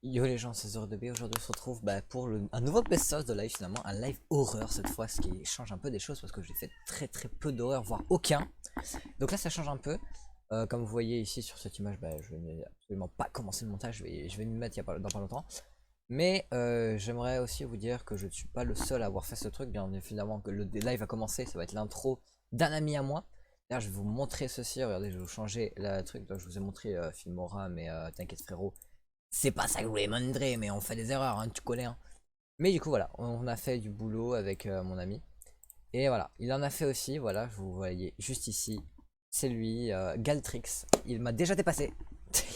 Yo les gens, c'est Zoro2B. Aujourd'hui on se retrouve pour un nouveau best-of de live, finalement, un live horreur cette fois, ce qui change un peu des choses parce que j'ai fait très peu d'horreur, voire aucun. Donc là ça change un peu. Comme vous voyez ici sur cette image, je vais absolument pas commencer le montage, je vais m'y mettre dans pas longtemps. Mais j'aimerais aussi vous dire que je ne suis pas le seul à avoir fait ce truc, bien évidemment que le live a commencé, ça va être l'intro d'un ami à moi. D'ailleurs je vais vous montrer ceci, regardez, je vais vous changer la truc, donc je vous ai montré Filmora, mais t'inquiète frérot. C'est pas ça que je voulais montrer, mais on fait des erreurs, hein, tu connais. Hein. Mais du coup, voilà, on a fait du boulot avec mon ami. Et voilà, il en a fait aussi, voilà, vous voyez juste ici. C'est lui, Galtrix. Il m'a déjà dépassé.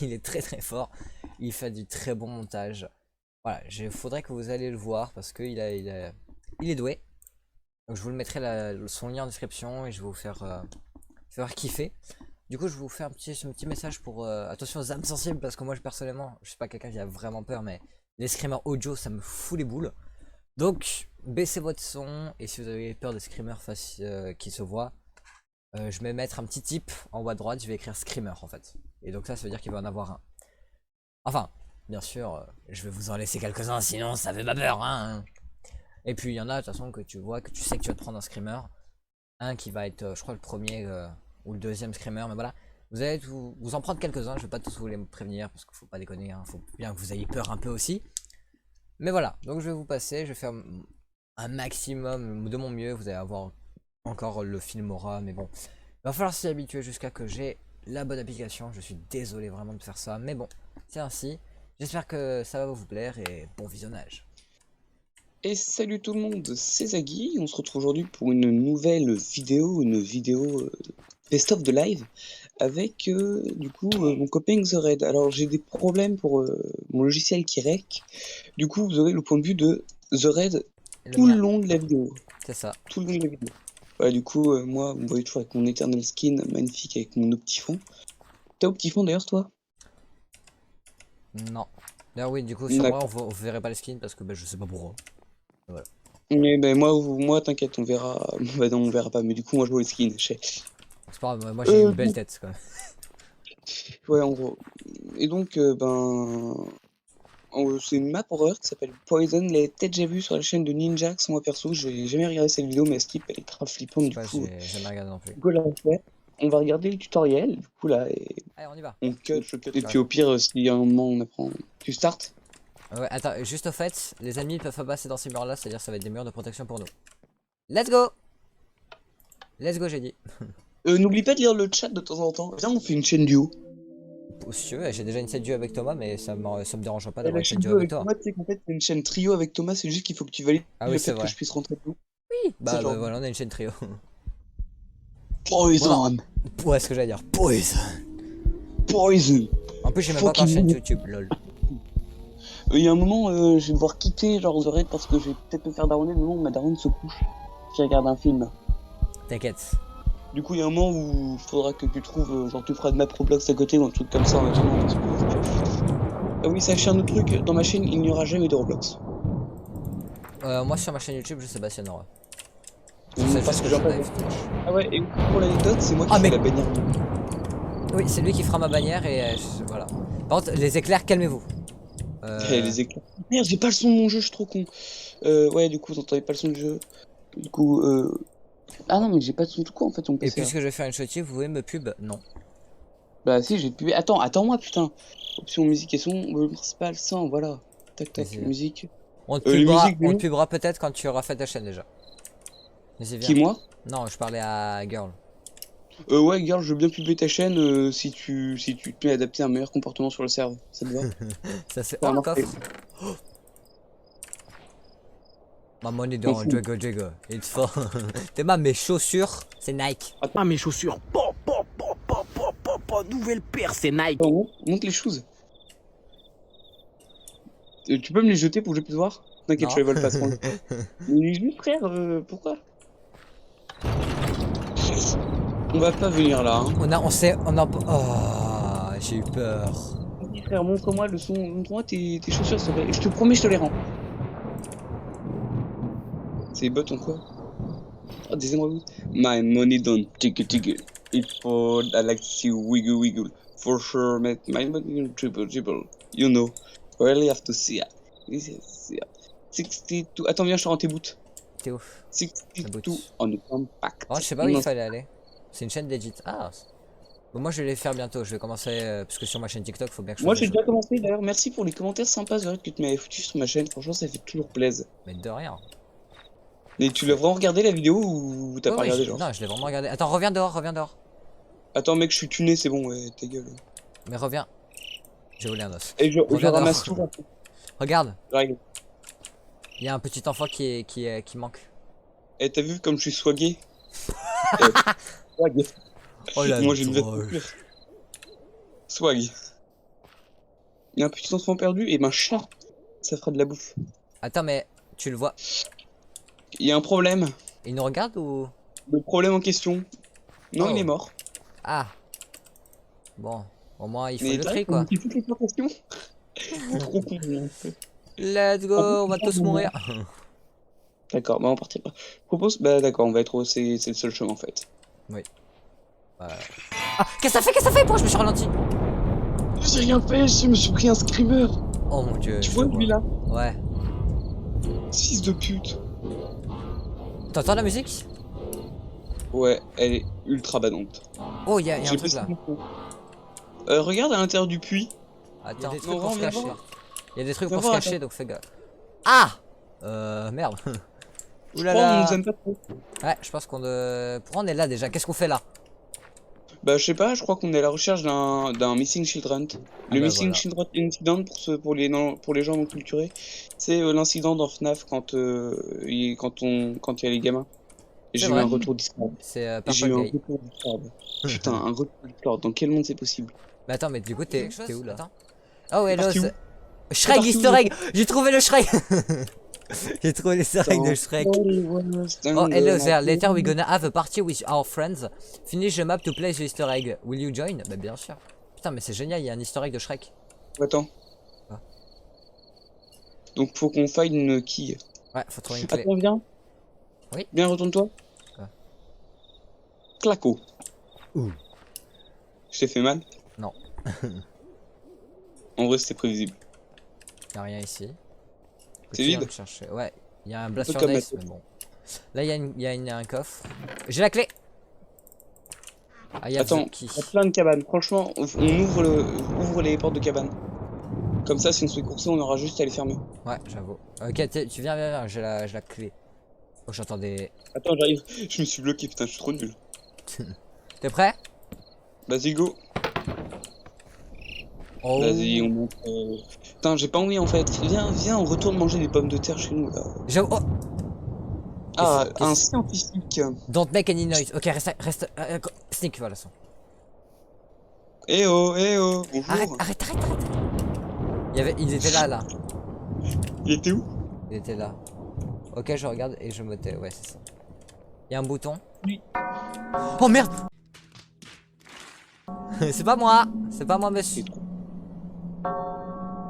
Il est très fort. Il fait du très bon montage. Voilà, il faudrait que vous allez le voir parce qu'il il est doué. Donc je vous le mettrai son lien en description et je vais vous faire kiffer. Du coup, je vous fais un petit message pour attention aux âmes sensibles parce que moi, personnellement, je suis pas quelqu'un qui a vraiment peur, mais les screamers audio, ça me fout les boules. Donc, baissez votre son et si vous avez peur des screamers qui se voient, je vais mettre un petit tip en haut à droite. Je vais écrire screamer en fait. Et donc ça veut dire qu'il va en avoir un. Enfin, bien sûr, je vais vous en laisser quelques-uns, sinon ça fait pas peur, hein. Et puis il y en a de toute façon que tu vois, que tu sais que tu vas te prendre un screamer. Un qui va être, je crois, le premier ou le deuxième screamer, mais voilà. Vous allez vous en prendre quelques-uns, je vais pas tous vous les prévenir parce qu'il faut pas déconner, hein, faut bien que vous ayez peur un peu aussi. Mais voilà, donc je vais vous passer, je vais faire un maximum de mon mieux, vous allez avoir encore le film aura, mais bon. Il va falloir s'y habituer jusqu'à que j'ai la bonne application, je suis désolé vraiment de faire ça, mais bon, c'est ainsi. J'espère que ça va vous plaire et bon visionnage. Et salut tout le monde, c'est Zaggy, on se retrouve aujourd'hui pour une nouvelle vidéo, best-of de live, avec mon copain The Red. Alors j'ai des problèmes pour mon logiciel qui rec, du coup vous aurez le point de vue de The Red tout le long de la vidéo. C'est ça. Tout le long de la vidéo. Voilà, du coup, moi, vous me voyez toujours avec mon Eternal Skin magnifique avec mon Optifond. T'as Optifond d'ailleurs toi? Non. D'ailleurs oui, du coup sur moi on verrait pas les skins parce que je sais pas pourquoi. Voilà. Mais ben moi t'inquiète, on verra. Bah non, on verra pas, mais du coup moi je vois les skins, je sais. C'est pas grave, moi j'ai une belle tête quand même. Ouais, en gros. Et donc, c'est une map horreur qui s'appelle Poison. Les têtes déjà vues sur la chaîne de Ninjax. Moi perso, j'ai jamais regardé cette vidéo, mais Skip elle est très flippante. Du coup, J'ai jamais regardé non plus. go la faire. On va regarder le tutoriel. Du coup, là, Allez, on y va. on cut, je cut. Et puis au pire, s'il y a un moment on apprend. Tu startes? Ouais, attends, juste au fait, les amis peuvent pas passer dans ces murs là, c'est-à-dire ça va être des murs de protection pour nous. Let's go! Let's go, j'ai dit. N'oublie pas de lire le chat de temps en temps. Viens, on fait une chaîne duo. Si tu veux, j'ai déjà une set duo avec Thomas, mais ça me dérange pas Et d'avoir la une set chaîne duo duo avec avec toi. Thomas, tu sais qu'en fait, c'est une chaîne trio avec Thomas. C'est juste qu'il faut que tu valides Ah oui, le c'est fait que vrai. je puisse rentrer tout. Oui, C'est genre. voilà, on a une chaîne trio. Poison! Ouais, ce que j'allais dire, poison. Poison! En plus, j'ai même pas encore chaîne YouTube, lol. Il y a un moment, je vais devoir quitter genre The Raid parce que je vais peut-être me faire daronner le moment où ma daronne se couche. Qui regarde un film. T'inquiète. Du coup, il y a un moment où il faudra que tu trouves, genre tu feras de ma Roblox à côté ou un truc comme ça en attendant. Parce que... Ah oui, sachez un autre truc, dans ma chaîne, il n'y aura jamais de Roblox. Moi sur ma chaîne YouTube, je sais pas s'il y en aura. Je Donc, sais parce juste que que j'ai je pas... live. Ah ouais, et pour l'anecdote, c'est moi qui Ah, fais mais la bannière. oui, c'est lui qui fera ma bannière et voilà. Par contre, les éclairs, calmez-vous. Les éclairs. Merde, j'ai pas le son de mon jeu, je suis trop con. Ouais, du coup, t'entendais pas le son du jeu. Du coup, Ah non, mais j'ai pas de son tout court en fait, sur mon Et PC là. puisque je vais faire une shotty, vous pouvez me pub? Non. Bah si, j'ai pu... Attends-moi, putain. Option musique et son, volume principal, 100, voilà. Tac, tac, Vas-y. musique. On te Les pubera, musiques, on te non? pubera peut-être quand tu auras fait ta chaîne déjà. Vas-y, Qui, viens. moi? Non, je parlais à Girl. Ouais, girl, je veux bien publier ta chaîne si tu te mets à adapter un meilleur comportement sur le serve. Ça te va? Ça c'est. Ça Oh, a un marché. coffre! Ma money M'en dans fous. Juggle Juggle. It's for. T'es ma mes chaussures, c'est Nike. Ah, mes chaussures. Nouvelle paire, c'est Nike. Attends, monte les choses. Tu peux me les jeter pour que je puisse voir? T'inquiète, je Non. les vole pas ce point. Mais juste, frère, pourquoi? On va pas venir là, hein. On sait, on a. Oh, j'ai eu peur. Vas-y, frère, montre-moi le son, montre-moi tes chaussures, s'il te plaît. Je te promets, je te les rends. C'est les bottes en quoi? Oh, des émeraudes. My money don't tickle tickle. It's for I like to see wiggle wiggle. For sure, mate. My money don't triple triple. You know. Really have to see it. 62. Attends, viens, je te rends tes boots. T'es ouf. 62 on the compact. Oh, je sais pas où il fallait aller. C'est une chaîne d'edit. Ah. Bon, moi je vais les faire bientôt. Je vais commencer parce que sur ma chaîne TikTok, faut bien que je Moi fasse j'ai des déjà choses. commencé d'ailleurs. Merci pour les commentaires sympas Zored, que tu m'avais foutu sur ma chaîne. Franchement, ça fait toujours plaisir. Mais de rien. Mais tu l'as vraiment regardé la vidéo ou t'as Ouais, pas ouais, regardé genre? non, je l'ai vraiment regardé. Attends, reviens dehors, reviens dehors. Attends, mec, je suis tuné, c'est bon, ouais, ta gueule. Mais reviens. J'ai volé un os. Et je Reviens ramasse dehors. tout. Regarde, J'arrive. il y a un petit enfant qui manque. Et t'as vu comme je suis swagué? Swag. Oh la Moi j'ai une drogue. veste pure. Swag. Il y a un petit enfant perdu et ben chat, ça fera de la bouffe. Attends, mais tu le vois. Il y a un problème. Il nous regarde ou... Le problème en question. Non, Oh. il est mort. Ah. Bon, au moins il faut Mais le t'as tri quoi. toutes les questions. Trop con. Let's go, on va tous mourir. D'accord, bah on partira pas. Je propose, bah d'accord, on va être c'est le seul chemin en fait. Ah, qu'est-ce que ça fait? Qu'est-ce que ça fait? Pourquoi je me suis ralenti? J'ai rien fait, je me suis pris un screamer. Oh mon dieu. Tu je vois le lui là? Ouais. Fils de pute. T'entends la musique? Ouais, elle est ultra badante. Oh, il y a un J'ai truc pas là. regarde à l'intérieur du puits. Attends, il y a des Non, trucs pour se viens cacher. voir. Il y a des trucs Viens pour se voir, cacher, donc fais gaffe. Ah! Merde. Je Ouh là crois on là. nous aime pas trop. Ouais, je pense qu'on... Pourquoi on est là déjà? Qu'est-ce qu'on fait là? Bah je sais pas, je crois qu'on est à la recherche d'un Missing Children. Ah Le bah Missing voilà. Children Incident pour les gens non culturés, c'est l'incident dans FNAF quand il y a les gamins. Et C'est j'ai eu vrai. un retour Discord. C'est J'ai eu Purple un Gay. retour Discord. Putain, un retour Discord. Dans quel monde c'est possible? Mais attends, mais du coup, t'es où là? Attends. Oh, hello, parti où? Shrek parti où, Easter egg! J'ai trouvé le Shrek! J'ai trouvé l'Easter egg de Shrek. Oh, hello there. Later we're gonna have a party with our friends. Finish the map to play the Easter egg. Will you join? Bah, bien sûr. Putain, mais c'est génial, il y a un Easter egg de Shrek. Attends. Ah. Donc faut qu'on faille une quille. Ouais, faut trouver une clé. Attends, viens. Oui. Viens, retourne-toi. Ah. Claco. Ouh. Je t'ai fait mal? Non. En vrai, c'était prévisible. Y'a rien ici. C'est Qui vient vide? me chercher. Ouais, il y a un peu Blast Your comme Dice, la mais bon. Là, il y a un coffre. J'ai la clé! Ah, il y a Attends, the key. il y a plein de cabanes. Franchement, on ouvre les portes de cabanes. Comme ça, si on se fait courser, on aura juste à les fermer. Ouais, j'avoue. Ok, tu viens, j'ai la clé. Oh, j'entends des... Attends, j'arrive. Je me suis bloqué, putain, je suis trop nul. T'es prêt? Vas-y, go. Oh. Vas-y, on monte. Putain, j'ai pas envie en fait. Viens, on retourne manger des pommes de terre chez nous là. J'avoue. Oh. Ah, Qu'est-ce- un scientifique. Don't make any noise. Ok, reste. Sneak, voilà. Eh oh, bonjour. Arrête. Il était là. Il était où? Il était là. Ok, je regarde et je me tais. Ouais, c'est ça. Il y a un bouton. Oui. Oh merde. C'est pas moi, monsieur.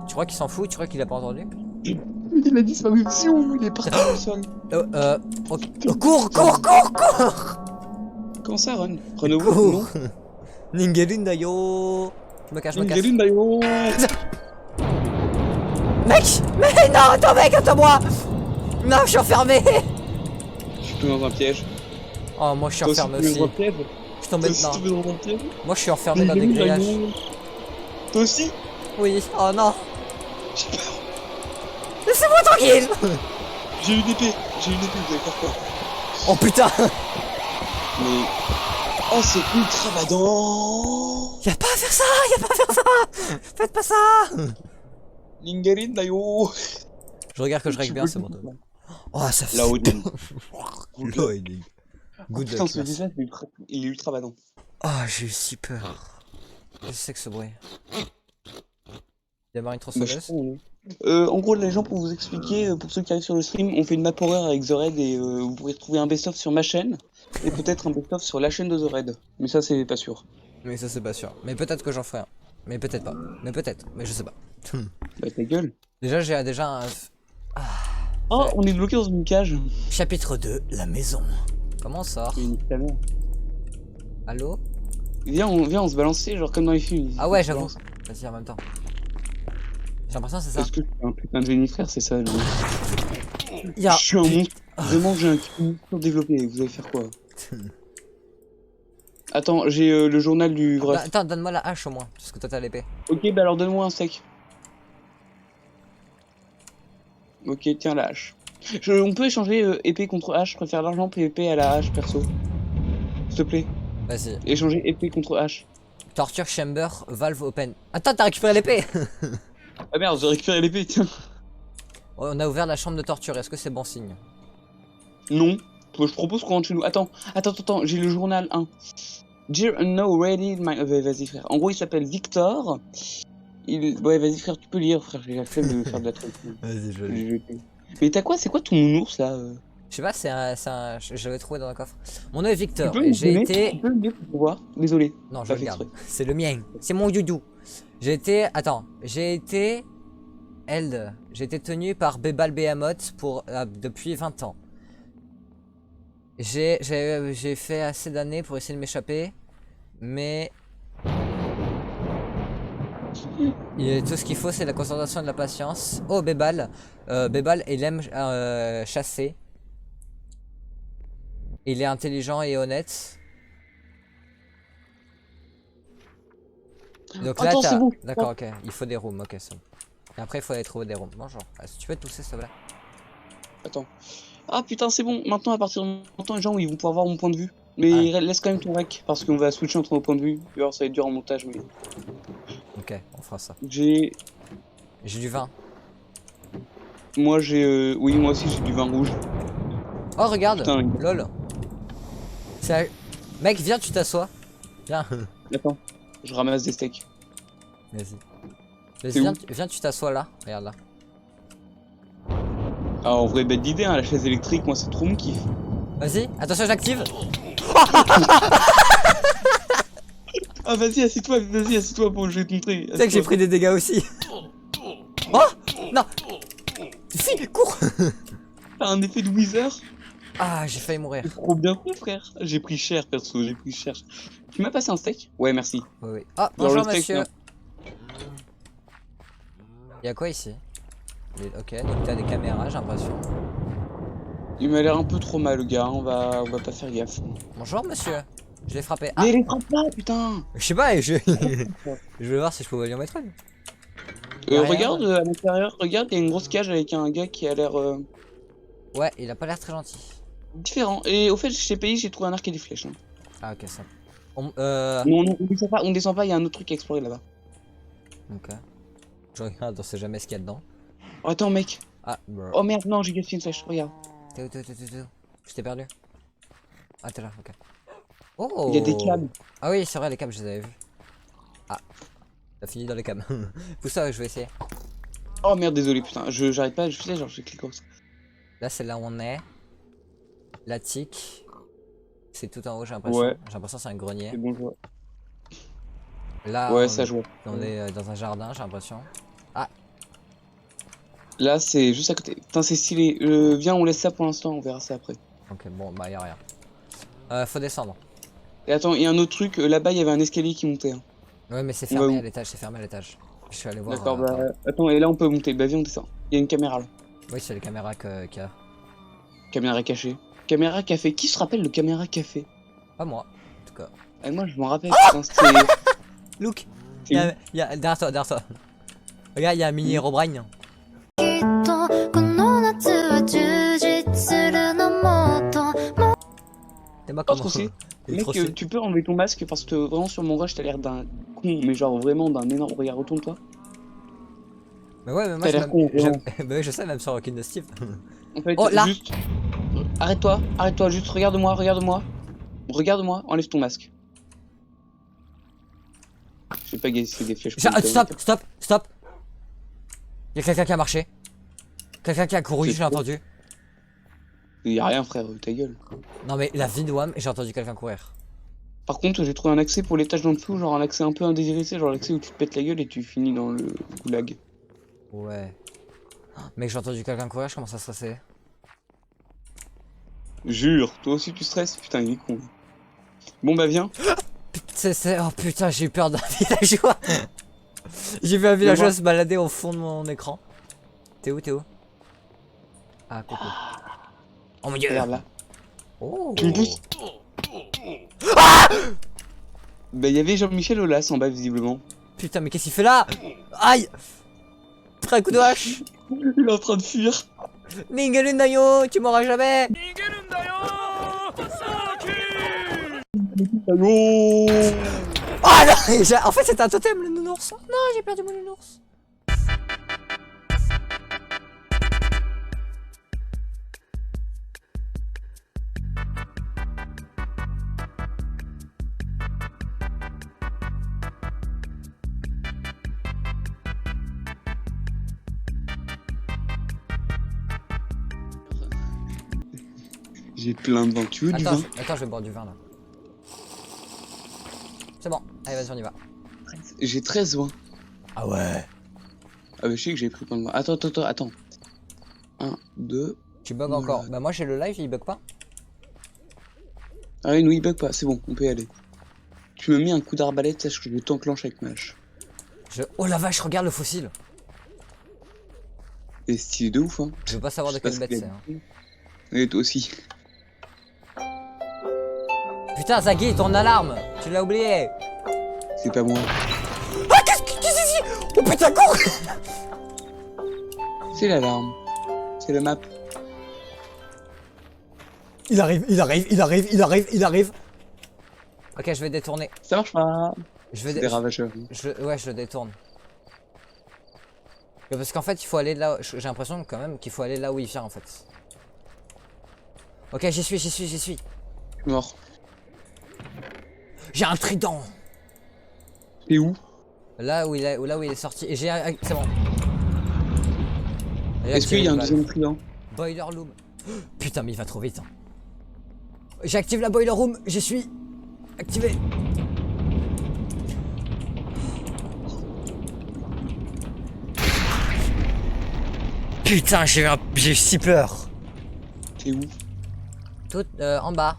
Tu crois qu'il s'en fout? Tu crois qu'il a pas entendu? Il a disparu. Il est parti au sol. Ok. Oh, cours. Comment ça, Run? Renouveau? Cours. Non. Ningelunda yo. Je me cache. Ningelun Dayo. Mec! Mais non, attends-moi! Non, je suis enfermé! Je suis tombé dans un piège. Oh, moi je suis Toi aussi, enfermé tu es aussi. dans un piège? Je suis tombé Toi aussi, tu dedans. es dans un piège? Moi je suis enfermé dans des grillages. Toi aussi? Oui, oh non! J'ai peur. Laissez-moi tranquille! J'ai une épée, vous allez faire quoi? Oh putain! Mais... Oh, c'est ultra badant. Y'a pas à faire ça! Faites pas ça! Ningelun Dayo. Je regarde que je règle bien, c'est bon. Oh, ça fait. La Odin. Loading. Good Putain, luck, ce merci. visage, il est ultra badant. Oh, j'ai eu si peur. Je sais que ce bruit. Démarre une Bah, je tronçonneuse. sais pas où on est. En gros, les gens, pour vous expliquer, pour ceux qui arrivent sur le stream, on fait une map horreur avec The Red et vous pourrez trouver un best-of sur ma chaîne et peut-être un best-of sur la chaîne de The Red. Mais ça, c'est pas sûr. Mais ça, c'est pas sûr. Mais peut-être que j'en ferai un. Mais peut-être pas. Mais peut-être. Mais je sais pas. Bah, ta gueule. Déjà, j'ai déjà un. Oh, on est bloqué dans une cage. Chapitre 2, la maison. Comment on sort? Mais nique ta mère. Allô? Viens, on se balancer, genre comme dans les films. Ah ouais, On se j'avoue. balance. Vas-y, en même temps. J'ai l'impression que c'est ça. Parce que je suis un putain de génie, frère, c'est ça. Il y a... Je suis un monstre. Vraiment, j'ai un cul développé. Vous allez faire quoi? Attends, j'ai le journal du Bah, vrai. attends, donne-moi la hache au moins, parce que toi t'as l'épée. Ok, bah alors donne-moi un steak. Ok, tiens la hache. On peut échanger épée contre hache. Je préfère l'argent pour épée à la hache perso. S'il te plaît. Vas-y. Échanger épée contre hache. Torture chamber, valve open. Attends, t'as récupéré l'épée. Ah merde, j'ai récupéré l'épée, tiens. On a ouvert la chambre de torture, est-ce que c'est bon signe? Non. Je propose qu'on rentre chez nous. Attends, j'ai le journal 1. Dear no ready my... vas-y frère. En gros il s'appelle Victor. Ouais vas-y frère, tu peux lire frère, j'ai la flemme de faire de la truc. Vas-y, je lis. Mais t'as quoi? C'est quoi ton nounours là Je sais pas, je l'avais trouvé dans un coffre. Mon nom est Tu Victor peux et me j'ai donner été... Tu peux me dire pour voir? Désolé. Non, je Pas le fait garde. exprès. C'est le mien. C'est mon doudou. J'ai été... Attends. J'ai été... J'ai été tenu par Bebal Behemoth pour, depuis 20 ans. J'ai fait assez d'années pour essayer de m'échapper. Mais... tout ce qu'il faut, c'est la concentration et de la patience. Oh, Bebal. Bebal, il aime chasser. Il est intelligent et honnête. Donc là, Attends, c'est bon. D'accord, ok. Il faut des rooms, ok, c'est bon. Et après, il faut aller trouver des rooms. Bonjour. Si tu peux te pousser, s'il te plaît. Attends. Ah putain, c'est bon. Maintenant, à partir de maintenant, les gens ils vont pouvoir voir mon point de vue. Mais laisse quand même ton rec parce qu'on va switcher entre nos points de vue. Alors, ça va être dur en montage, mais. Ok, on fera ça. J'ai du vin. Moi, j'ai. Oui, moi aussi, j'ai du vin rouge. Oh, regarde. Putain. Lol. Mec, viens, tu t'assois. Viens. Attends, je ramasse des steaks. Vas-y. C'est où? Viens, tu t'assois là. Regarde là. Ah, en vrai, bête d'idée, hein, la chaise électrique, moi, c'est trop mon kiff. Vas-y, attention, j'active. Ah, vas-y, assieds-toi, pour je vais te montrer. Tu sais que j'ai pris des dégâts aussi. Oh non. Fille, cours. T'as un effet de Wither? Ah, j'ai failli mourir. C'est trop bien fait, frère. J'ai pris cher, perso, j'ai pris cher. Tu m'as passé un steak? Ouais, merci. Oui, oui. Ah, Genre bonjour le steak, monsieur. non. Y'a quoi ici? Ok, donc t'as des caméras, j'ai l'impression. Il m'a l'air un peu trop mal, le gars, on va pas faire gaffe. Bonjour monsieur. Je l'ai frappé. Ah, Mais les frappe pas, putain. je sais pas, je vais voir si je peux lui en mettre une. Y'a rien, Regarde à l'intérieur, regarde, il y a une grosse cage avec un gars qui a l'air Ouais, il a pas l'air très gentil. différent. Et au fait, chez pays, j'ai trouvé un arc et des flèches. Hein. Ah, ok, ça. Non, on descend pas, il y a un autre truc à explorer là-bas. Ok. Je regarde, on sait jamais ce qu'il y a dedans. Oh, attends, mec. Ah, bro. Oh merde, non, j'ai gaspillé une flèche, regarde. T'es où? Je t'ai perdu. Ah, t'es là, ok. Oh! Il y a des câbles. Ah oui, c'est vrai, les câbles, je les avais vus. Ah, t'as fini dans les câbles. Pousse ça, je vais essayer. Oh merde, désolé, putain, j'arrête pas, je fais genre, je clique comme ça. Là, c'est là où on est. La tic. C'est tout en haut, j'ai l'impression. Ouais. J'ai l'impression que c'est un grenier. C'est bon, je vois. Là, Ouais, ça joue. on est dans un jardin, j'ai l'impression. Ah, Là, c'est juste à côté. Putain, c'est stylé. Viens, on laisse ça pour l'instant, on verra ça après. ok, bon, bah, y'a rien. Faut descendre. Et attends, il y a un autre truc, là-bas, il y avait un escalier qui montait. Hein. Ouais, mais c'est On va fermé où? à l'étage, c'est fermé à l'étage. Je suis allé voir. D'accord, par là. bah, attends, et là, on peut monter. Bah, viens, on descend. Il y a une caméra là. Oui, c'est les caméras qu'il y a. Caméra cachée. Caméra café. Qui se rappelle de caméra café? Pas moi, en tout cas. Et moi, je m'en rappelle. Putain, c'était. Look! C'est où? Derrière toi, derrière toi. Regarde, il y a un mini Herobrine. T'es moi Oh, comment trop stylé. Il est Mec, trop stylé. tu peux enlever ton masque parce que vraiment sur mon rush t'as l'air d'un con, mais genre vraiment d'un énorme. Regarde, retourne-toi. Mais ouais, mais moi T'as je l'air con, vraiment. bah oui, je sais, même sur Rocket de Steve. En fait, Oh, là. juste. Arrête-toi, juste regarde-moi. Regarde-moi, enlève ton masque. Je sais pas gaspiller des flèches. Stop! Y'a quelqu'un qui a marché. Quelqu'un qui a couru, C'est j'ai quoi? entendu. Y'a rien, frère, ta gueule. Non, mais la vie de Wam, j'ai entendu quelqu'un courir. Par contre, j'ai trouvé un accès pour l'étage d'en dessous, genre un accès un peu indésiré, c'est genre l'accès où tu te pètes la gueule et tu finis dans le goulag. Ouais. Mec, j'ai entendu quelqu'un courir, je commence à stresser. Jure, toi aussi tu stresses? Putain, il est con. Bon bah viens. Oh putain, j'ai eu peur d'un villageois. J'ai vu un villageois se balader au fond de mon écran. T'es où, t'es où? Ah, coucou. Oh mon dieu! Regarde là. Oh! Tu me pousses? Bah, il y avait Jean-Michel Aulas en bas, visiblement. Putain, mais qu'est-ce qu'il fait là? Aïe! Très coup de hache! Il est en train de fuir. Ningelundayo, tu m'auras jamais! Allô. Ah non! En fait, c'était un totem, le nounours! Non, j'ai perdu mon nounours! J'ai plein de vin. Tu veux du Attends, vin? attends, je vais boire du vin là. C'est bon, allez, vas-y, on y va. J'ai 13 vins. Ah ouais! Ah bah je sais que j'ai pris plein de vin. Attends. 1, 2. Tu bugs Voilà. encore. Bah, moi j'ai le live, il bug pas. Ah oui, non, il bug pas. C'est bon, on peut y aller. Tu me mets un coup d'arbalète, sache que je t'enclenche avec ma hache. Oh la vache, regarde le fossile! Et stylé de ouf, hein. Je veux pas savoir de quelle bête c'est. Hein. Et toi aussi. Putain, Zaggy, ton alarme! Tu l'as oublié! C'est pas moi. Ah, qu'est-ce que c'est ici? Oh putain, cours! C'est l'alarme. C'est la map. Il arrive. Ok, je vais détourner. Ça marche pas. Je vais C'est des ravageurs. Ouais, je le détourne. Parce qu'en fait, il faut aller là. J'ai l'impression quand même qu'il faut aller là où il vient en fait. Ok, j'y suis. Je suis mort. J'ai un trident. T'es où? Là où il est sorti. Et j'ai. C'est bon. Est-ce qu'il y a un deuxième trident? Boiler room. Putain, mais il va trop vite. Hein. J'active la boiler room. J'y suis. Activé. Putain, j'ai si peur. T'es où? Tout en bas.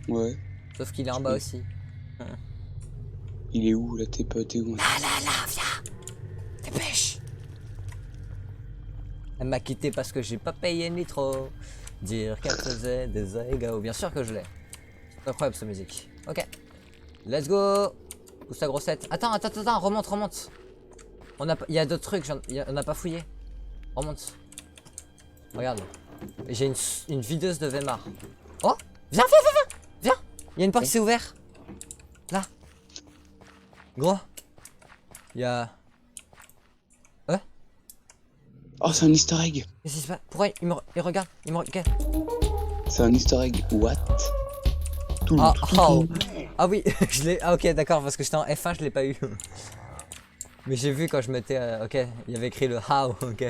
Ouais. Sauf qu'il est en bas aussi. Il est où là? T'es où? Là, viens. Dépêche. Elle m'a quitté parce que j'ai pas payé le nitro. Dire qu'elle faisait des égaux. Bien sûr que je l'ai. C'est incroyable cette musique. Ok. Let's go. Pousse ta grossette. Attends, remonte. Il y a d'autres trucs, on n'a pas fouillé. Remonte. Regarde. J'ai une videuse de Weimar. Oh, viens. Il y a une porte qui s'est ouverte. Là. Gros. Il y a... Oh, c'est un easter egg. Qu'est-ce qui se passe? Pourquoi il regarde? Il me regarde. C'est un easter egg. What? Ah oui, je l'ai... Ah ok, d'accord, parce que j'étais en F1, je l'ai pas eu. Mais j'ai vu quand je mettais... ok, il y avait écrit le how, ok.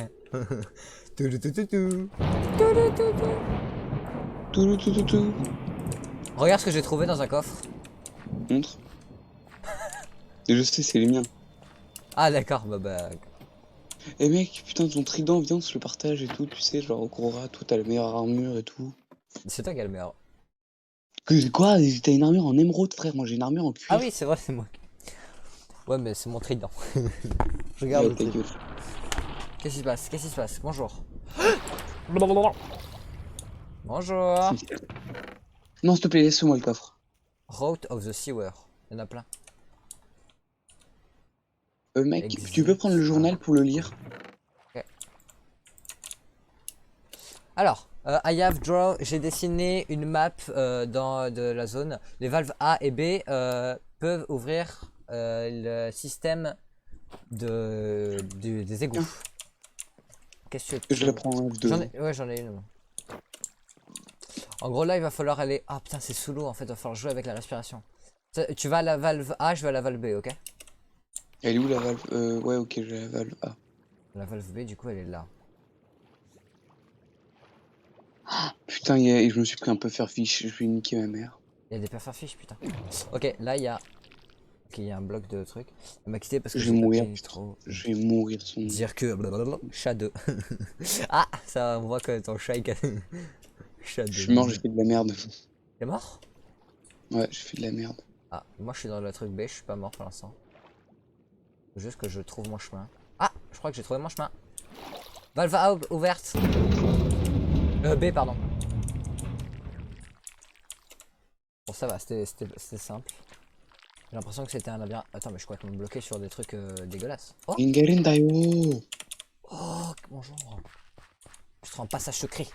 Regarde ce que j'ai trouvé dans un coffre. Montre. Et je sais, c'est les miens. Ah d'accord, bah... Eh mec, putain, ton trident, viens, on se le partage et tout, tu sais, genre au Korra, toi t'as la meilleure armure et tout. C'est toi qui as le meilleur. Quoi? T'as une armure en émeraude, frère, moi j'ai une armure en cuir. Ah oui, c'est vrai, c'est moi. Ouais, mais c'est mon trident. Je regarde le ta truc. gueule. Qu'est-ce qui se passe? Bonjour. Bonjour. Non, s'il te plaît, laisse-moi le coffre. Route of the Sewer. Il y en a plein. Mec, Exit. tu peux prendre le journal pour le lire? Ok. Alors, I have draw, j'ai dessiné une map de la zone. Les valves A et B peuvent ouvrir le système des égouts. Qu'est-ce que Je la prends en F2. Ouais, j'en ai une. En gros, là, il va falloir aller... Ah putain, c'est sous l'eau en fait, il va falloir jouer avec la respiration. Tu vas à la valve A, je vais à la valve B, ok? Elle est où la valve? Ouais, ok, j'ai la valve A. La valve B, du coup, elle est là. Putain, je me suis pris un peu faire fiche, je vais niquer ma mère. Il y a des perfs fiches, putain. Ok, là, il y a... Ok, il y a un bloc de trucs. Elle m'a quitté parce que Je vais mourir. trop. Je vais mourir son. Dire que... Blablabla, chat 2. Ah, ça, on voit que ton chat, il... Chat 2. Je suis mort, j'ai fait de la merde. T'es mort? Ouais, j'ai fait de la merde. Ah, moi, je suis dans le truc B, je suis pas mort pour l'instant. Faut juste que je trouve mon chemin. Ah, je crois que j'ai trouvé mon chemin. Valve A ouverte. B, pardon. Bon, ça va, c'était simple. J'ai l'impression que c'était un labyrinthe. Attends, mais je crois qu'on me bloquait sur des trucs dégueulasses. Oh, Ringarindayo. oh, bonjour. Je serai en passage secret.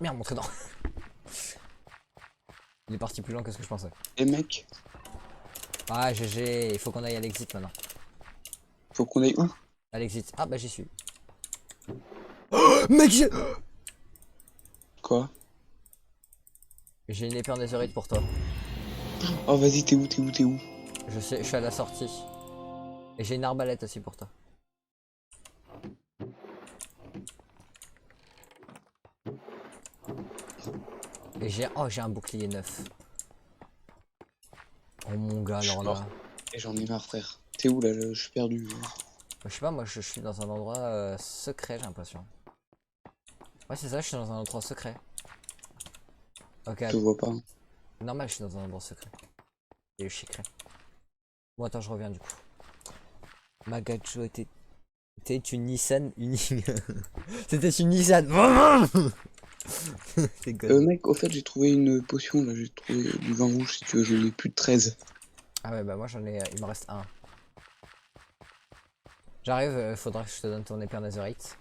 Merde, mon trident. Il est parti plus loin que ce que je pensais. Eh mec, Ah, GG, il faut qu'on aille à l'exit maintenant. faut qu'on aille où? À l'exit. Ah, bah j'y suis. Oh, mec, Quoi? j'ai une épée en netherite pour toi. Oh vas-y, t'es où, t'es où, t'es où? Je sais, je suis à la sortie. Et j'ai une arbalète aussi pour toi. Et j'ai un bouclier neuf. Oh mon gars, Je suis alors mort. là. Et j'en ai marre, frère. T'es où là? Je suis perdu. Je sais pas, moi je suis dans un endroit secret, j'ai l'impression. Ouais, c'est ça, je suis dans un endroit secret. Ok, Je te vois pas. normal, je suis dans un endroit secret. Et secret. Bon, attends, je reviens du coup. Magajo était une Nissan unique. C'était une Nissan. C'est good. Mec, au fait, j'ai trouvé une potion là. J'ai trouvé du vin rouge si tu veux. J'en ai plus de 13. Ah ouais, bah moi j'en ai. Il me reste un. J'arrive, faudra que je te donne ton épée en netherite.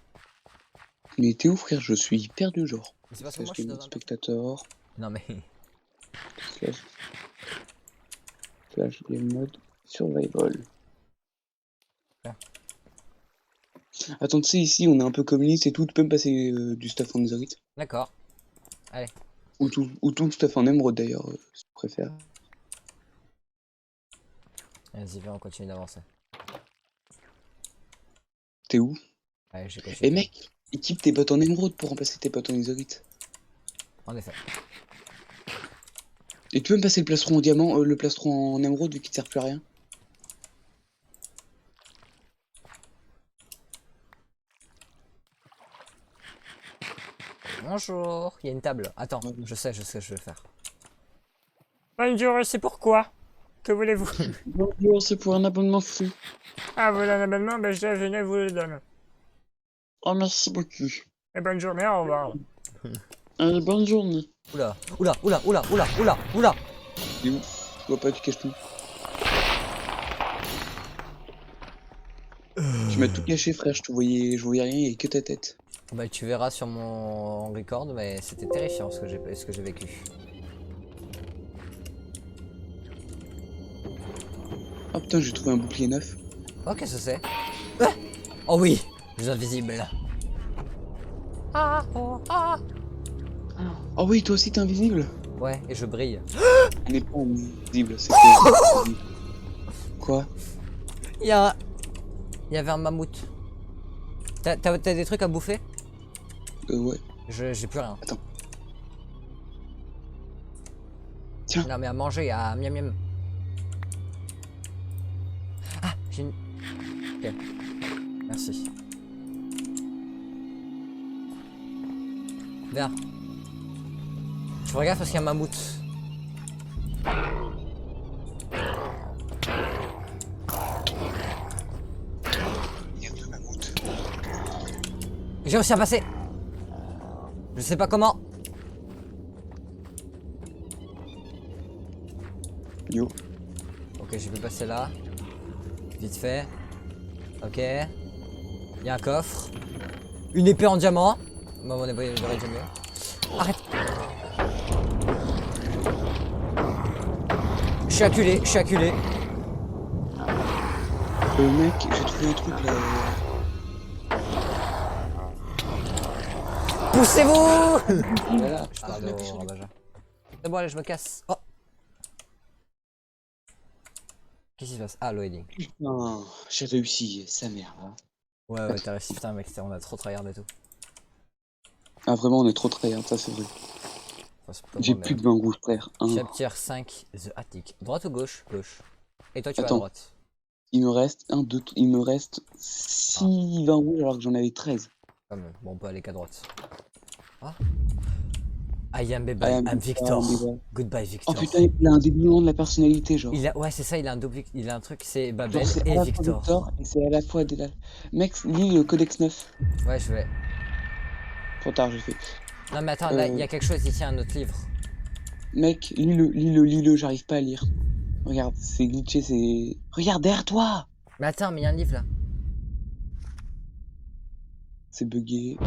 Mais t'es où, frère? Je suis perdu, genre. Mais c'est parce que moi je Slash suis game dans un. spectator. Non mais. Slash game mode survival. Ouais. Attends, tu sais, ici, on est un peu communiste et tout. Tu peux me passer du stuff en netherite? D'accord. Ou tout le stuff en émeraude d'ailleurs, si tu préfères. Vas-y, viens, on continue d'avancer. T'es où? Allez, j'ai Eh continué. mec, équipe tes bottes en émeraude pour remplacer tes bottes en netherite. En effet. Et tu peux me passer le plastron en diamant, le plastron en émeraude vu qu'il te sert plus à rien? Bonjour, il y a une table. Attends, Ouais. je sais ce que je vais faire. Bonjour, c'est pourquoi? Que voulez-vous? Bonjour, c'est pour un abonnement fou. Ah, voilà un abonnement, ben je vous le donne. Oh, merci beaucoup. Et bonne journée, au revoir. Allez, bonne journée. Oula, oula, oula, oula, oula, oula, oula. T'es où? Je vois pas, tu caches tout. Tu m'as tout caché, frère, je voyais rien et que ta tête. Bah tu verras sur mon record, mais c'était terrifiant ce que j'ai vécu. Oh putain, j'ai trouvé un bouclier neuf. Oh, qu'est-ce que c'est? Ah, oh oui, je suis invisible. Ah, oh, ah. Oh oui, toi aussi t'es invisible? Ouais, et je brille. On n'est pas invisible, c'est quoi? Quoi? Il y avait un mammouth. T'as des trucs à bouffer? Ouais. J'ai plus rien. Attends. Tiens. Non mais à manger, à miam miam. Ah, j'ai une... Ok, merci. Viens. Je regarde parce qu'il y a un mammouth. Il y a deux mammouths. J'ai réussi à passer. Je sais pas comment. Yo. Ok, j'ai pu passer là. Vite fait. Ok. Il y a un coffre. Une épée en diamant. Bon, mon épée j'aurais déjà mieux. Arrête. Je suis acculé, je suis acculé. Mec, j'ai trouvé un truc là. Poussez-vous. Voilà, je pars Allô, la sur lui. ravageur. C'est bon, allez, je me casse. Oh. Qu'est-ce qui se passe? Ah, loading. Non, j'ai réussi, sa mère. Hein. Ouais, t'as réussi. Putain, mec, on a trop tryhard et tout. Ah vraiment, on est trop tryhard, ça c'est vrai. Enfin, c'est pas J'ai moi, plus mais... de vin rouge, frère. Chapter 5, The Attic. Droite ou gauche? Gauche. Et toi, tu vas à Attends, droite. il me reste il me reste 6 vins rouges alors que j'en avais 13. Quand même. Bon, on peut aller qu'à droite. Ah. I am I Bebal, am I'm Victor. Bebal. Goodbye Oh Victor. putain, il a un dédoublement de la personnalité, genre. Ouais, c'est ça, il a un double, il a un truc, c'est Babel Genre, c'est à et la fois Victor. Victor et c'est à la fois Delal. Mec, lis le Codex 9. Ouais, je vais. Trop tard, j'ai fait. Non, mais attends, là, il y a quelque chose ici, un autre livre. Mec, lis-le, j'arrive pas à lire. Regarde, c'est glitché, c'est. Regarde derrière toi! Mais attends, mais il y a un livre là. C'est bugué.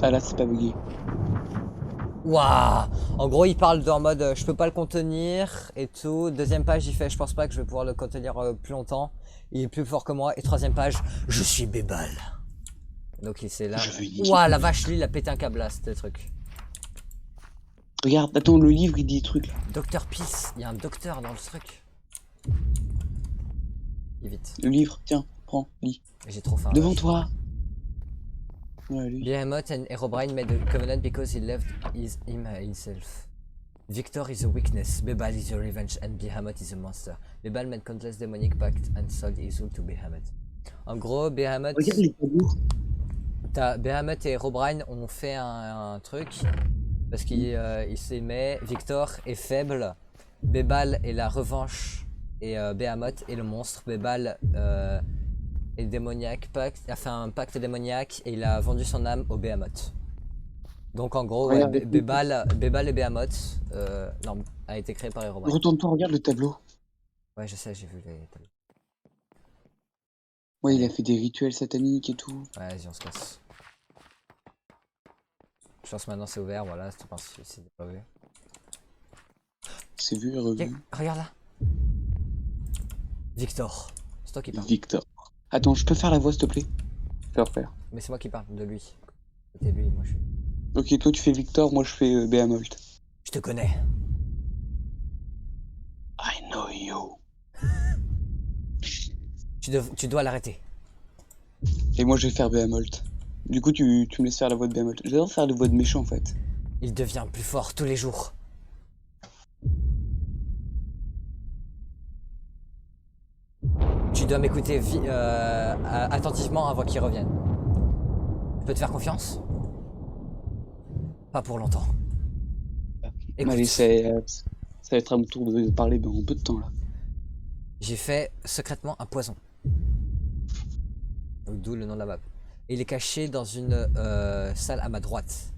Ah là, c'est pas bugué. Waouh! En gros, il parle en mode je peux pas le contenir et tout. Deuxième page, il fait je pense pas que je vais pouvoir le contenir plus longtemps. Il est plus fort que moi. Et troisième page, je suis Bébal. Donc il c'est là. Je veux niquer. Waouh, la vache, lui, il a pété un câble là, c'était truc. Regarde, attends, le livre, il dit des trucs là. Docteur Peace, il y a un docteur dans le truc. Vite. Le livre, tiens, prends, lis. J'ai trop faim. Devant toi! Ouais, lui. Behemoth and Herobrine made a covenant because he left him himself. Victor is a weakness, Bebal is a revenge, and Behemoth is a monster. Bebal made countless demonic pacts and sold his soul to Behemoth. En gros, Behemoth, Regarde les tableaux. Behemoth et Herobrine ont fait un truc parce qu'il s'aimait. Victor est faible, Bebal est la revanche et Behemoth est le monstre. Bebal est démoniaque, a fait un pacte démoniaque et il a vendu son âme au Behemoth. Donc en gros, ouais, Bebal et Behemoth non, a été créé par Herobrine. Retourne-toi, regarde le tableau. Ouais, je sais, j'ai vu les tableaux. Ouais, il a fait des rituels sataniques et tout. Ouais, vas-y, on se casse. Je pense maintenant c'est ouvert, voilà, c'est pas si c'est pas vu. C'est vu et revu. Regarde là. Victor. C'est toi qui parles. Victor. Attends, je peux faire la voix, s'il te plaît? Je peux refaire. Mais c'est moi qui parle de lui. C'était lui, moi je suis. Ok, toi tu fais Victor, moi je fais Behemoth. Je te connais. I know you. Tu dois l'arrêter. Et moi je vais faire Behemoth. Du coup, tu me laisses faire la voix de Behemoth. J'adore faire les voix de méchants en fait. Il devient plus fort tous les jours. Tu dois m'écouter attentivement avant qu'il revienne. Je peux te faire confiance? Pas pour longtemps. Écoute, Allez, ça va être à mon tour de parler dans peu de temps là. j'ai fait secrètement un poison. D'où le nom de la map. Et il est caché dans une salle à ma droite.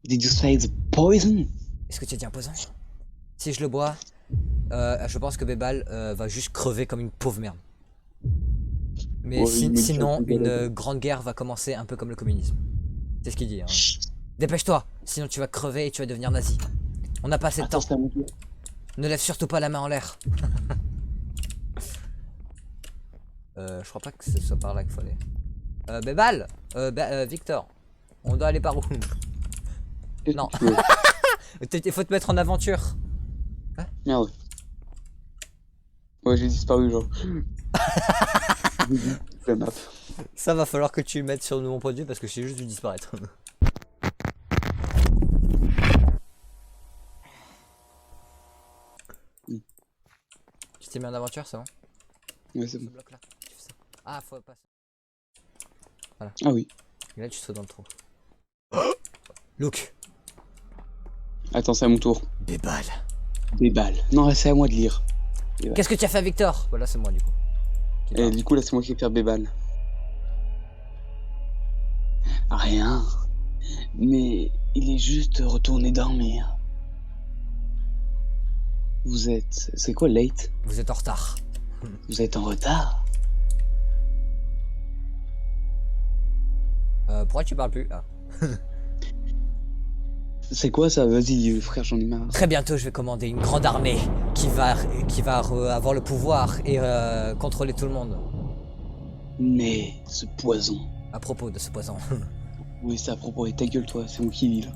Did you say the poison? Est-ce que tu as dit un poison? Si je le bois, je pense que Bebal va juste crever comme une pauvre merde. Mais Ouais, sinon, une grande guerre va commencer un peu comme le communisme. C'est ce qu'il dit. Hein. Dépêche-toi, sinon tu vas crever et tu vas devenir nazi. On n'a pas assez de temps. Ne lève surtout pas la main en l'air. Je crois pas que ce soit par là qu'il faut aller. Bebal, Victor, on doit aller par où? Non. Il faut te mettre en aventure. Hein? Merde. Ouais, j'ai disparu, genre. La map. Ça va falloir que tu mettes sur mon produit parce que j'ai juste dû disparaître. Tu t'es mis en aventure, c'est bon? Ouais, c'est bon. Là. Tu fais ça. Ah, faut pas. Voilà. Ah oui. Et là, tu sautes dans le trou. Look. Attends, c'est à mon tour. Bebal. Bebal. Non, c'est à moi de lire. Qu'est-ce que tu as fait à Victor? Voilà, c'est moi du coup. Et du coup, là, c'est moi qui vais faire Bebal. Rien. Mais il est juste retourné dormir. Vous êtes... C'est quoi, late? Vous êtes en retard. Vous êtes en retard? Pourquoi tu parles plus? Ah. C'est quoi ça? Vas-y, frère, j'en ai marre. Très bientôt, je vais commander une grande armée qui va avoir le pouvoir et contrôler tout le monde. Mais ce poison... À propos de ce poison. Oui, c'est à propos. Et ta gueule, toi, c'est moi qui lis là.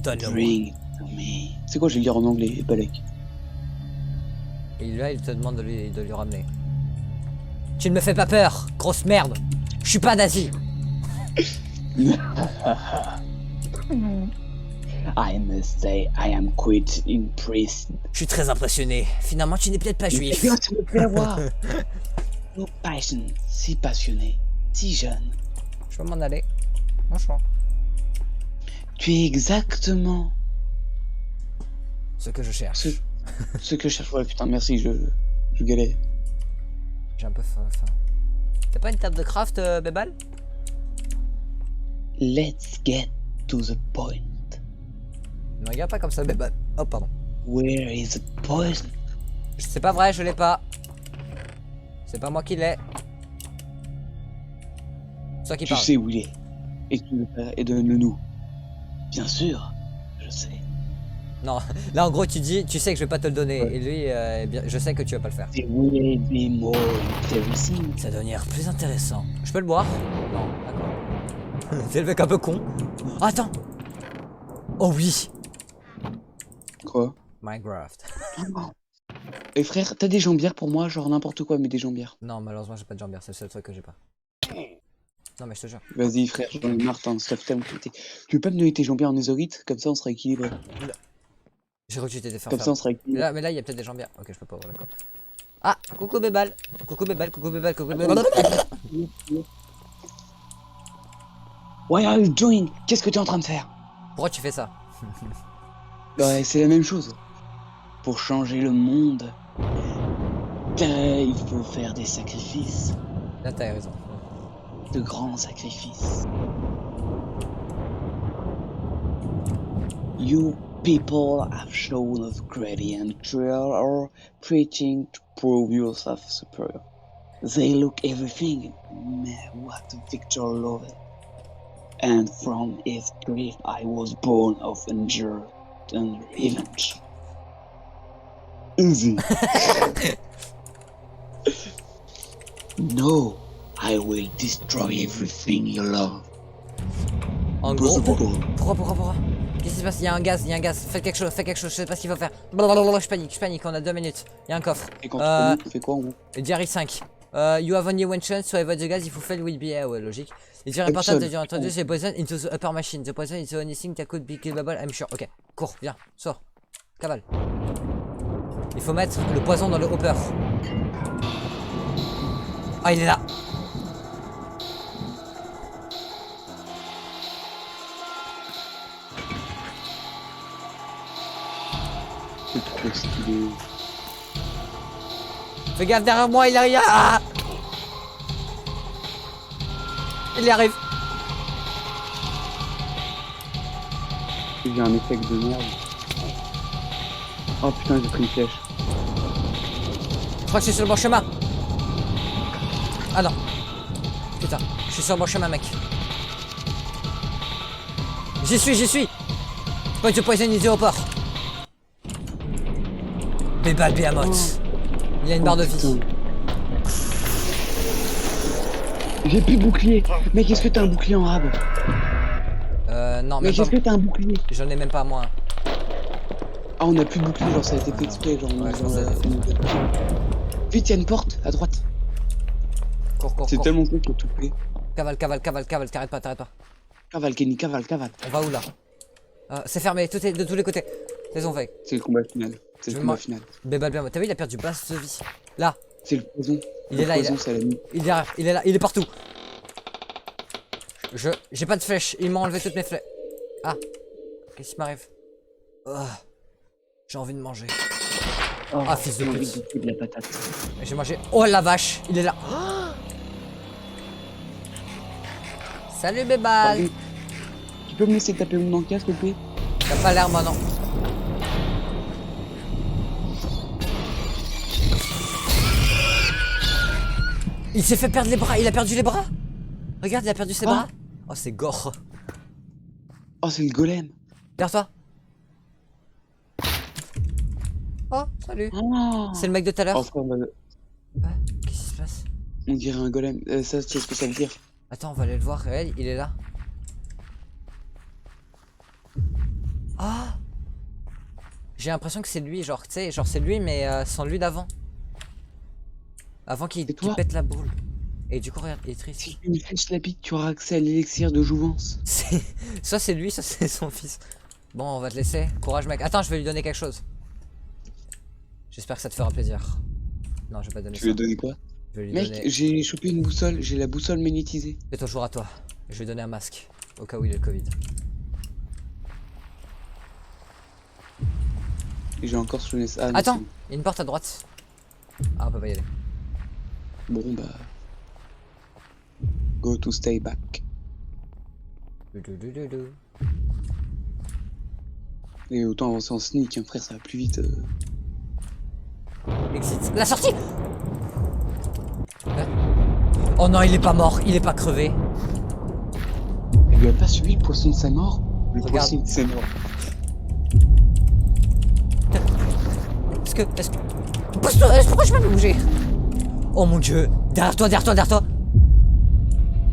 Donne-le-moi. Bring to me. C'est quoi, je vais lire en anglais, Balek? Et là, il te demande de lui ramener. Tu ne me fais pas peur, grosse merde. Je suis pas nazi. I must say, I am quite impressed. Je suis très impressionné. Finalement, tu n'es peut-être pas juif. Tu me fais avoir. So passion, si passionné, si jeune. Je vais m'en aller. Franchement. Tu es exactement Ce que je cherche. ce que je cherche. Ouais, putain, merci, je galère. J'ai un peu faim. T'as pas une table de craft, Bébal? Let's get to the point. Ne regarde pas comme ça, Bébal. Oh, pardon. Where is the point? C'est pas vrai, je l'ai pas. C'est pas moi qui l'ai. C'est toi qui Tu parle. sais où il est. Et donne-le nous. Bien sûr, je sais. Non, là en gros tu dis, tu sais que je vais pas te le donner. Ouais. Et lui, bien, je sais que tu vas pas le faire. It will be more interesting. Ça va devenir plus intéressant. Je peux le boire? Non, d'accord. C'est le mec un peu con. Oh, attends. Oh oui. Quoi? Minecraft. Et frère, t'as des jambières pour moi? Genre n'importe quoi, mais des jambières. Non, malheureusement j'ai pas de jambière, c'est le seul truc que j'ai pas. Non mais je te jure. Vas-y frère, j'en ai marre, t'en stuff tellement pété. Tu veux pas me donner tes jambières en ésorite? Comme ça on sera équilibré. J'ai cru que tu t'étais fait Comme ça on sera équilibré. Mais là il y a peut-être des jambières. Ok, je peux pas ouvrir d'accord. Ah, coucou Bébal. Coucou Bébal, coucou Bébal, coucou Bébal. What are you doing? Qu'est-ce que tu es en train de faire? Pourquoi tu fais ça? Ouais, c'est la même chose. Pour changer le monde, il faut faire des sacrifices. Là t'as raison. De grands sacrifices. You people have shown us gradient trail or preaching to prove yourself superior. They look everything. Man, what a Victor love it. And from his grief I was born of injured and revenge. Easy. No, I will destroy everything you love. En gros, pourquoi? Qu'est-ce qui se passe? Il y a un gaz, Faites quelque chose, je sais pas ce qu'il faut faire. Blablabla, je panique, on a 2 minutes. Il y a un coffre. Et quand tu paniques, tu fais quoi en gros? Diary 5. You have only one chance to avoid the gas if you fail will be ouais, logique. It's very important that you introduce the poison into the upper machine. The poison is the only thing that could be killable, I'm sure. Ok, cours, viens, sors. Cavale. Il faut mettre le poison dans le hopper. Ah, il est là. C'est trop stylé. Fais gaffe derrière moi, il arrive. Ah, il y arrive. J'ai un effet de merde. Oh putain, j'ai pris une flèche. Je crois que je suis sur le bon chemin. Ah non. Putain, je suis sur le bon chemin, mec. J'y suis. Point to poison is the hopper. Bébal Behemoth. Il y a une barre de vie. J'ai plus de bouclier. Mec, est-ce que t'as un bouclier en rab? Non, Mec, même est-ce pas. que t'as un bouclier? J'en ai même pas moi. Ah, on a plus de bouclier, genre ça a été fait exprès. Genre, Ouais, genre, ça a été fait. Vite, y'a une porte à droite. Cours. C'est tellement cool que tout fait. Cavale, t'arrêtes pas. Cavale, Kenny, cavale. On va où là? C'est fermé, tout est de tous les côtés. Laissons fait. C'est le combat final. C'est Je le vais combat final. Bébal Behemoth. T'as vu, il a perdu basse de vie. Là, C'est le poison. il Le est là, poison, ça l'a mis. il est là, il est partout. J'ai pas de flèche, il m'a enlevé toutes mes flèches. Ah, qu'est-ce qui m'arrive? J'ai envie de manger. Oh, Ah, fils de j'ai envie pute. de bouffer de la patate. J'ai mangé. Oh la vache, il est là. Salut Par Bébal. contre, tu peux me laisser taper mon encas, s'il te plaît? T'as pas l'air maintenant. Il s'est fait perdre les bras, il a perdu les bras. Regarde, il a perdu ses bras. Oh, c'est gore. Oh, c'est le golem. Derrière toi. Oh, salut. Oh, C'est le mec de tout à l'heure. oh frère, Ouais, qu'est-ce qui se passe? on dirait un golem. Ça, c'est ce que ça veut dire. Attends, on va aller le voir, réel, il est là. Ah, j'ai l'impression que c'est lui, genre, tu sais, genre c'est lui, mais sans lui d'avant. Avant qu'il C'est toi? pète la boule. Et du coup, regarde, il est triste. Si tu me fiches la bite, tu auras accès à l'élixir de jouvence. Soit c'est lui, soit c'est son fils. Bon, on va te laisser. Courage, mec. Attends, je vais lui donner quelque chose. J'espère que ça te fera plaisir. Non, je vais pas donner Tu ça. lui as donné quoi? Je vais lui Mec, donner. j'ai chopé une boussole, j'ai la boussole magnétisée. C'est toujours à toi. Je vais lui donner un masque. Au cas où il a le Covid. Et j'ai encore sur les... Ah, non, Attends, c'est il y a une porte à droite. Ah, on peut pas y aller. bon. Bon, bah... Go to stay back. Et autant avancer en sneak, hein, frère, ça va plus vite. Exit. La sortie. Oh non, il est pas mort, il est pas crevé. Elle lui a pas suivi le poisson de sa mort? Le Regarde. poisson de sa mort. Est-ce que... Pousse-toi, pourquoi je peux pas bouger? Oh mon dieu. Derrière toi, derrière toi, derrière toi.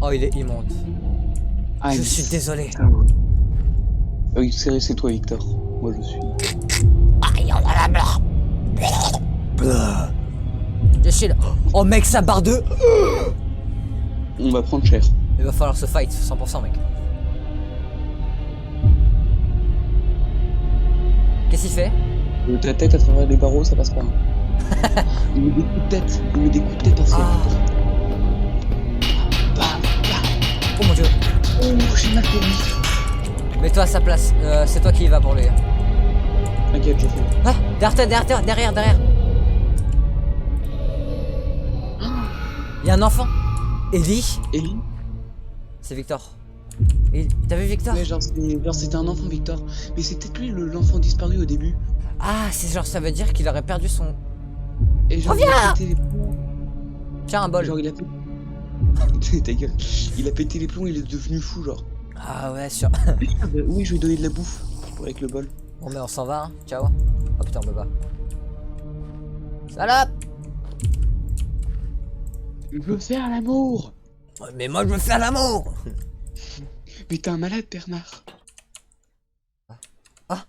Oh, il est immonde. Ah, Je suis désolé. Ah oui, c'est toi, Victor. Moi, je suis... Je suis là. Oh mec, ça barre de... On va prendre cher. Il va falloir se fight, 100% mec. Qu'est-ce qu'il fait? Ta tête à travers les barreaux, ça passe pas. Hein. Il met des coups de tête. Il met des coups de tête parce qu'il y a plus Oh mon dieu. Oh, j'ai mal fait. Mets-toi à sa place, c'est toi qui y va pour lui. T'inquiète, je fais. Ah, derrière toi, derrière. Il y a un enfant. Ellie. Ellie? C'est Victor. T'as vu Victor? Ouais, genre c'était un enfant, Victor. Mais c'était lui l'enfant disparu au début. Ah, c'est genre ça veut dire qu'il aurait perdu son... Et genre, Reviens! il a pété les plombs. Tiens un bol. Genre, il a pété... Ta gueule. Il a pété les plombs, il est devenu fou, genre. Ah ouais, sûr. Oui, je lui ai donné de la bouffe avec le bol. Bon mais on s'en va, hein. Ciao. Oh putain, on peut pas. Salope! Je veux faire l'amour. Ouais, mais moi je veux faire l'amour! Mais t'es un malade, Bernard. Ah!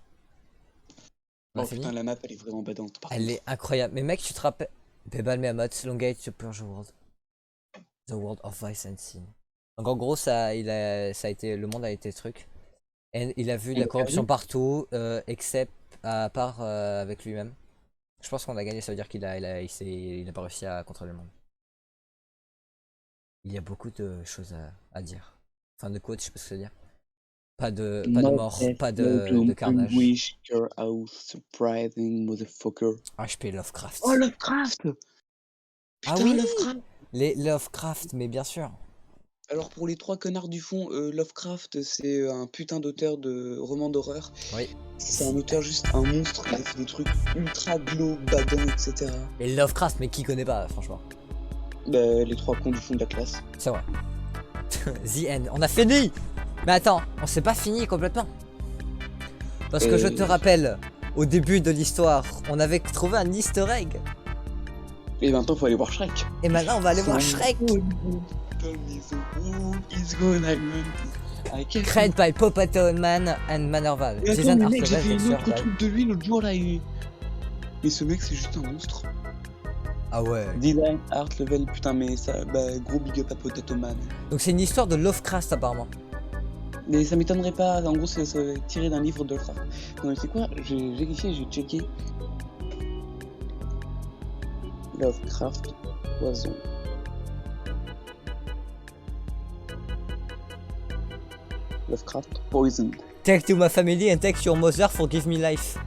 On a Oh fini? putain, la map, elle est vraiment badante. Par Elle contre. est incroyable. Mais mec, tu te rappelles... Bebal Mehamot, Longate to Purge World. The World of Vice and Sin. Donc en gros, ça a été... Le monde a été truc. Et il a vu de la corruption partout, except à part avec lui-même. Je pense qu'on a gagné, ça veut dire qu'il a pas réussi à contrôler le monde. Il y a beaucoup de choses à dire. Enfin de quotes, je sais pas ce que ça veut dire. Pas de mort, pas de carnage. Wish your house surprising motherfucker. HP Lovecraft. Oh, Lovecraft! Ah Putain, oui, Lovecraft! les Lovecraft, mais bien sûr. Alors pour les trois connards du fond, Lovecraft c'est un putain d'auteur de romans d'horreur. Oui. C'est un auteur juste un monstre, il a fait des trucs ultra glauques, badants, etc. Et Lovecraft, mais qui connaît pas, franchement. Bah, les trois cons du fond de la classe. C'est vrai. The end. On a fini! Mais attends, on s'est pas fini complètement. Parce que je te rappelle, au début de l'histoire, on avait trouvé un easter egg. Et maintenant faut aller voir Shrek. Et maintenant on va aller voir Shrek. Created by Popato Man and Manorval. Mais Jason attends, mais mec, j'ai Arthur, fait bien une sûr. autre truc de lui l'autre jour là. Mais ce mec c'est juste un monstre. Ah ouais. Design, art, level, putain mais ça, bah gros big up à Potato Man. Donc c'est une histoire de Lovecraft apparemment. Mais ça m'étonnerait pas, en gros c'est tiré d'un livre de Lovecraft. Non mais c'est quoi, j'ai vérifié, j'ai checké. Lovecraft, poison. Lovecraft, poison. Take to my family and take your mother for give me life.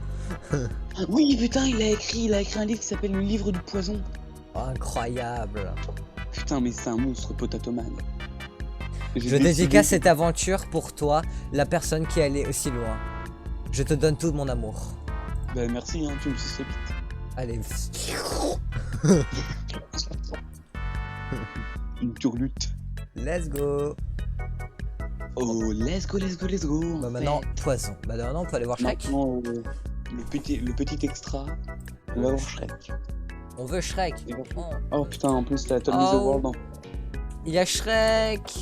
Oui putain, il a écrit un livre qui s'appelle Le Livre du Poison. Incroyable. Putain mais c'est un monstre, Potato Man. Je dédicace cette aventure pour toi, la personne qui est allée aussi loin. Je te donne tout mon amour. Bah merci, hein, tu me suces vite. Allez. Une turlute. Let's go. Oh, let's go, let's go, let's go. Bah maintenant, poison. Bah maintenant, on peut aller voir Shrek. Maintenant, le petit extra, on va voir Shrek. On veut Shrek. Oh putain, en plus t'as Tom the World. Il y a Shrek,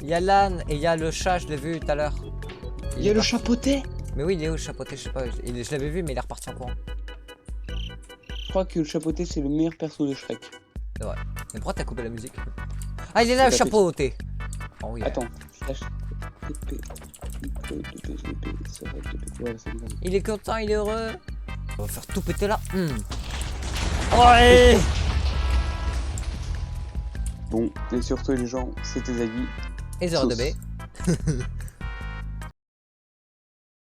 il y a l'âne et il y a le chat, je l'ai vu tout à l'heure. Il y a le chapeauté. Mais oui, il est où le chapeauté, je sais pas. Je l'avais vu, mais il est reparti en courant. Je crois que le chapeauté c'est le meilleur perso de Shrek. C'est vrai. Mais pourquoi t'as coupé la musique? Ah, il est là, le chapeauté. Oh oui. Attends. Il est content, il est heureux. On va faire tout péter là. Ouais. Bon, et surtout les gens, c'était Zaggy. Et 0 de B.